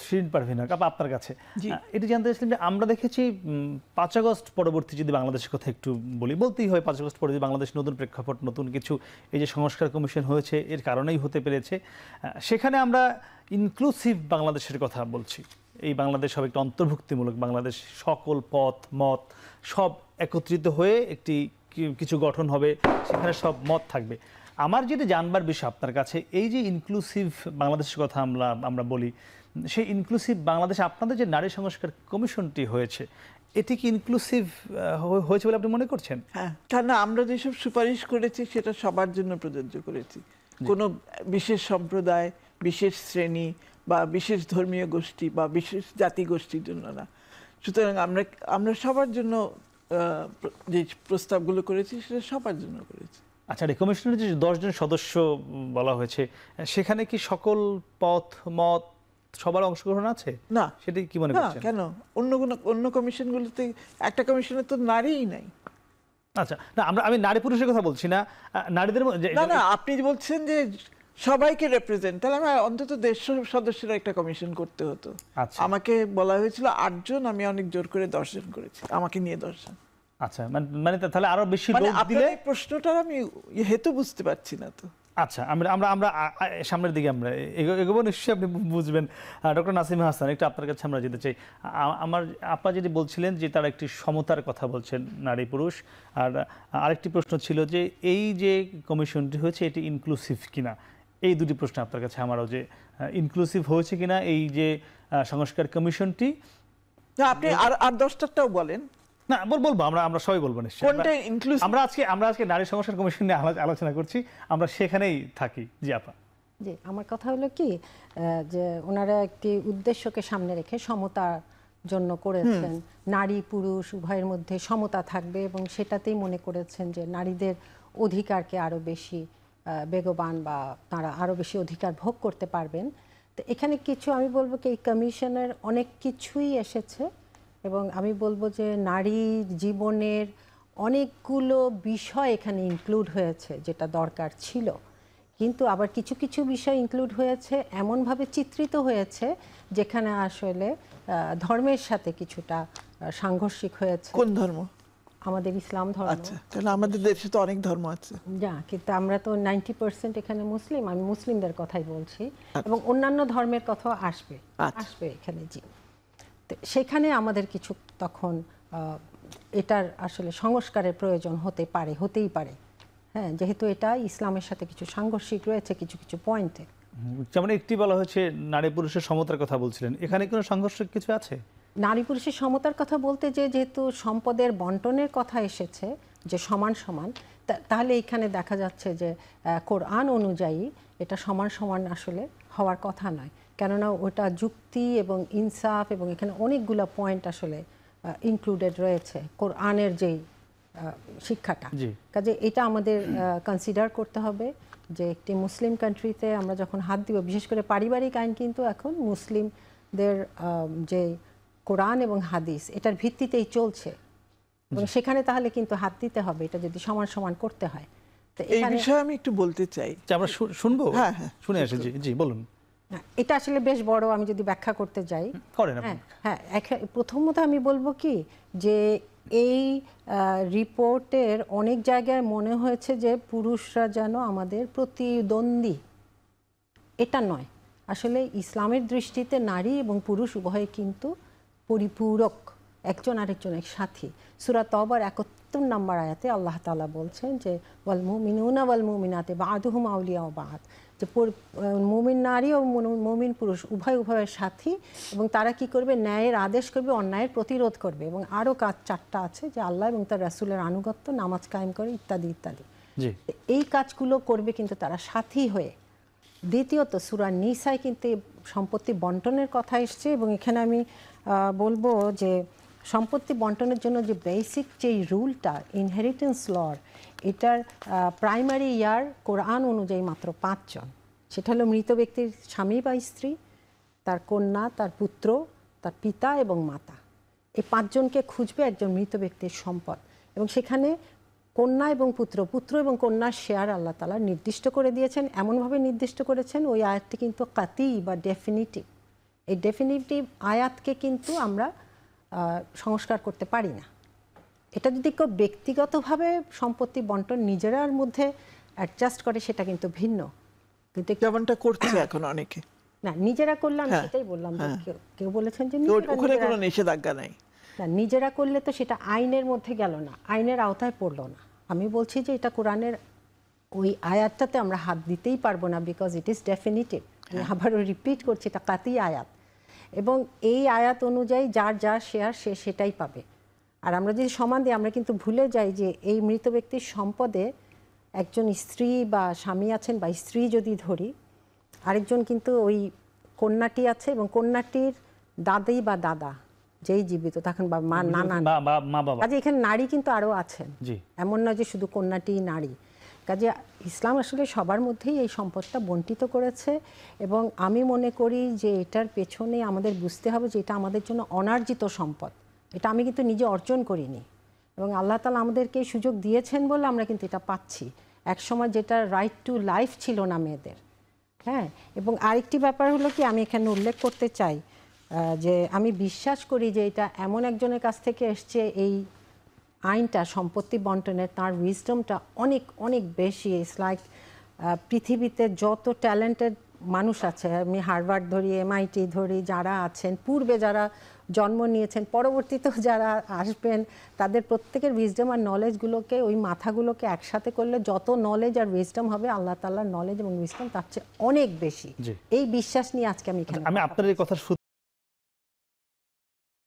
শিরিন পারভীন আপা, আপনার কাছে জি। এটি জানতে চাইছিলাম যে আমরা দেখেছি ৫ আগস্ট পরবর্তী যদি বাংলাদেশের কথা একটু বলতেই হয়, ৫ আগস্ট পরবর্তী বাংলাদেশ নতুন প্রেক্ষাপট, নতুন কিছু এই যে সংস্কার কমিশন হয়েছে এর কারণেই হতে পেরেছে। সেখানে আমরা ইনক্লুসিভ বাংলাদেশের কথা বলছি। এই বাংলাদেশ সব একটা অন্তর্ভুক্তিমূলক বাংলাদেশ, সকল পথ মত সব একত্রিত হয়ে একটি কিছু গঠন হবে, সেখানে সব মত থাকবে। আমার যেটা জানবার বিষয় আপনার কাছে, এই যে ইনক্লুসিভ বাংলাদেশের কথা আমরা বলি, সেই ইনক্লুসিভ বাংলাদেশে আপনাদের যে নারী সংস্কার কমিশনটি হয়েছে, এটি কি ইনক্লুসিভ হয়েছে বলে আপনি মনে করছেন? হ্যাঁ, কেন আমরা যেসব সুপারিশ করেছি সেটা সবার জন্য প্রযোজ্য করেছি, কোনো বিশেষ সম্প্রদায়, বিশেষ শ্রেণী বা বিশেষ ধর্মীয় গোষ্ঠী বা বিশেষ জাতি গোষ্ঠীর জন্য না। সুতরাং আমরা সবার জন্য যে প্রস্তাবগুলো করেছি সেটা সবার জন্য করেছি। আচ্ছা, এই কমিশনের যে 10 জন সদস্য বলা হয়েছে, সেখানে কি সকল পথ মত সবার অংশগ্রহণ আছে? না। সেটা কি মনে করছেন? কেন? অন্য কমিশনগুলোতে একটা কমিশনে তো নারীই নাই। আচ্ছা, না আমি নারী পুরুষের কথা বলছি না, নারীদের না, আপনি বলছেন যে সবাইকে রিপ্রেজেন্ট, তাহলে আমার অন্তত 150 সদস্যের একটা কমিশন করতে হতো। আমাকে বলা হয়েছিল 8 জন, আমি অনেক জোর করে 10 জন করেছি, আমাকে নিয়ে 10 জন। আচ্ছা, মানে তাহলে আরো বেশি লোক দিলে? প্রশ্নটা আমি হেতু বুঝতে পারছি না তো। আচ্ছা, আমরা সামনের দিকে আমরা এগোবো, নিশ্চয়ই আপনি বুঝবেন। ডক্টর নাসিমা হাসান, একটু আপনার কাছে আমরা যেতে চাই। আপা যেটি বলছিলেন যে তারা একটি সমতার কথা বলছেন, নারী পুরুষ। আর আরেকটি প্রশ্ন ছিল যে এই যে কমিশনটি হয়েছে এটি ইনক্লুসিভ কিনা। এই দুটি প্রশ্ন আপনার কাছে আমারও, যে ইনক্লুসিভ হয়েছে কিনা এই যে সংস্কার কমিশনটি। আপনি আর 10টাও বলেন। না, বলবো, আমরা সবাই বলবো নিশ্চয়ই। আমরা আজকে নারী সংস্কার কমিশন নিয়ে আলোচনা করছি, আমরা সেখানেই থাকি। জি আপা। জি, আমার কথা হলো কি, যে ওনারা একটি উদ্দেশ্যকে সামনে রেখে সমতার জন্য করেছেন, নারী পুরুষ উভয়ের মধ্যে সমতা থাকবে, এবং সেটাতেই মনে করেছেন যে নারীদের অধিকারকে আরো বেশি বেগবান বা তারা আরো বেশি অধিকার ভোগ করতে পারবেন। তো এখানে কিছু আমি বলবো কি, এই কমিশনের অনেক কিছুই এসেছে, এবং আমি বলবো যে নারী জীবনের অনেকগুলো বিষয় এখানে ইনক্লুড হয়েছে যেটা দরকার ছিল, কিন্তু আবার কিছু কিছু বিষয় ইনক্লুড হয়েছে এমনভাবে চিত্রিত হয়েছে যেখানে আসলে ধর্মের সাথে কিছুটা সাংঘর্ষিক হয়েছে। কোন ধর্ম? আমাদের ইসলাম ধর্ম। আচ্ছা, তাহলে আমাদের দেশে তো অনেক ধর্ম আছে। কিন্তু আমরা তো 90% এখানে মুসলিম, আমি মুসলিমদের কথাই বলছি, এবং অন্যান্য ধর্মের কথাও আসবে এখানে। জি, সেখানে আমাদের কিছু তখন এটার আসলে সংস্কারের প্রয়োজন হতেই পারে। হ্যাঁ, যেহেতু এটা ইসলামের সাথে কিছু সাংঘর্ষিক রয়েছে কিছু কিছু পয়েন্টে। যেমন একটি বলা হয়েছে নারী পুরুষের সমতার কথা বলছিলেন, এখানে কোনো সংঘর্ষিক কিছু আছে? নারী পুরুষের সমতার কথা বলতে যেহেতু সম্পদের বন্টনের কথা এসেছে যে সমান সমান, তাহলে এখানে দেখা যাচ্ছে যে কোরআন অনুযায়ী এটা সমান সমান আসলে হওয়ার কথা নয়, কেননা ওটা যুক্তি এবং ইনসাফ এবং এখানে অনেকগুলো পয়েন্ট আসলে ইনক্লুডেড রয়েছে কোরআনের যেই শিক্ষাটা। কাজে এটা আমাদের কনসিডার করতে হবে যে একটি মুসলিম কান্ট্রিতে আমরা যখন হাত দিব, বিশেষ করে পারিবারিক আইন কিন্তু এখন মুসলিমদের যে কোরআন এবং হাদিস এটার ভিত্তিতেই চলছে, এবং সেখানে তাহলে কিন্তু হাত দিতে হবে এটা যদি সমান সমান করতে হয়। তো এই বিষয়ে আমি একটু বলতে চাই, আমরা শুনবো। হ্যাঁ, শুনে আসি। জি বলুন। এটা আসলে বেশ বড়, আমি যদি ব্যাখ্যা করতে যাই। হ্যাঁ, প্রথমত আমি বলবো কি যে এই রিপোর্টের অনেক জায়গায় মনে হয়েছে যে পুরুষরা যেন আমাদের প্রতিদ্বন্দ্বী। এটা নয়, আসলে ইসলামের দৃষ্টিতে নারী এবং পুরুষ উভয়ে কিন্তু পরিপূরক, একজন আরেকজনের সাথী। সূরা তওবার ৭১ নম্বর আয়াতে আল্লাহ তাআলা বলছেন যে ওয়াল মুমিনুনা ওয়াল মুমিনাতে বা'দুহুম আউলিয়াউ বা'দ, যে মুমিন নারী ও মুমিন পুরুষ উভয়ের সাথী, এবং তারা কি করবে? ন্যায়ের আদেশ করবে, অন্যায়ের প্রতিরোধ করবে, এবং আরও কাজ 4টা আছে যে আল্লাহ এবং তার রাসূলের আনুগত্য, নামাজ কায়েম করে, ইত্যাদি ইত্যাদি। এই কাজগুলো করবে কিন্তু তারা সাথী হয়ে। দ্বিতীয়ত সূরা নিসায় কিন্তু সম্পত্তি বন্টনের কথা এসছে, এবং এখানে আমি বলবো যে সম্পত্তি বন্টনের জন্য যে বেসিক যেই রুলটা ইনহেরিটেন্স লর, এটার প্রাইমারি ইয়ার কোরআন অনুযায়ী মাত্র 5 জন। সেটা হলো মৃত ব্যক্তির স্বামী বা স্ত্রী, তার কন্যা, তার পুত্র, তার পিতা এবং মাতা। এই 5 জনকে খুঁজবে একজন মৃত ব্যক্তির সম্পদ, এবং সেখানে কন্যা এবং পুত্র এবং কন্যার শেয়ার আল্লাহ তাআলা নির্দিষ্ট করে দিয়েছেন। এমনভাবে নির্দিষ্ট করেছেন ওই আয়াতটি কিন্তু কাতি বা ডেফিনিটিভ, এই ডেফিনিটিভ আয়াতকে কিন্তু আমরা সংস্কার করতে পারি না। এটা যদি কেউ ব্যক্তিগতভাবে সম্পত্তি বন্টন নিজেরার মধ্যে অ্যাডজাস্ট করে সেটা কিন্তু ভিন্ন, কিন্তু যেমনটা করছে এখন অনেকে। না, নিজেরা করলে আমি হ্যাঁ, সেটাই বললাম যে কেউ বলেছেন যে ওখানে কোনো নিষেধাজ্ঞা নাই। না, নিজেরা করলে তো সেটা আইনের মধ্যে গেল না, আইনের আওতায় পড়লো না। আমি বলছি যে এটা কোরআনের ওই আয়াতটাতে আমরা হাত দিতেই পারবো না, বিকজ ইট ইজ ডেফিনিটিভ। আমি আবারও রিপিট করছি, এটা কাতি আয়াত, এবং এই আয়াত অনুযায়ী যার যা শেয়ার সে সেটাই পাবে। আর আমরা যদি সমান দিই, আমরা কিন্তু ভুলে যাই যে এই মৃত ব্যক্তির সম্পদে একজন স্ত্রী বা স্বামী আছেন, বা স্ত্রী যদি ধরি, আরেকজন কিন্তু ওই কন্যাটি আছে, এবং কন্যাটির দাদি বা দাদা যেই জীবিত থাকেন, বা মা, নানা, মা বাবা, কাজে এখানে নারী কিন্তু আরও আছেন, জি, এমন না যে শুধু কন্যাটি নারী। কাজে ইসলাম আসলে সবার মধ্যেই এই সম্পদটা বন্টিত করেছে, এবং আমি মনে করি যে এটার পেছনে আমাদের বুঝতে হবে যে এটা আমাদের জন্য অনার্জিত সম্পদ। এটা আমি কিন্তু নিজে অর্জন করিনি, এবং আল্লাহ তাআলা আমাদেরকে এই সুযোগ দিয়েছেন বলে আমরা কিন্তু এটা পাচ্ছি। একসময় যেটা রাইট টু লাইফ ছিল না মেয়েদের। হ্যাঁ, এবং আরেকটি ব্যাপার হলো কি, আমি এখানে উল্লেখ করতে চাই যে আমি বিশ্বাস করি যে এটা এমন একজনের কাছ থেকে এসছে, এই আইনটা সম্পত্তি বন্টনের, তার উইজডমটা অনেক অনেক বেশি। ইটস লাইক পৃথিবীতে যত ট্যালেন্টেড মানুষ আছে, আমি হার্ভার্ড ধরি, MIT ধরি, যারা আছেন পূর্বে, যারা জন্ম নিয়েছেন, পরবর্তীতেও যারা আসবেন, তাদের প্রত্যেকের উইজডম আর নলেজগুলোকে, ওই মাথাগুলোকে একসাথে করলে যত নলেজ আর উইজডম হবে, আল্লাহ তাআলার নলেজ এবং উইজডম তার চেয়ে অনেক বেশি। এই বিশ্বাস নিয়ে আজকে আমি এখানে আমি আপনার এই কথা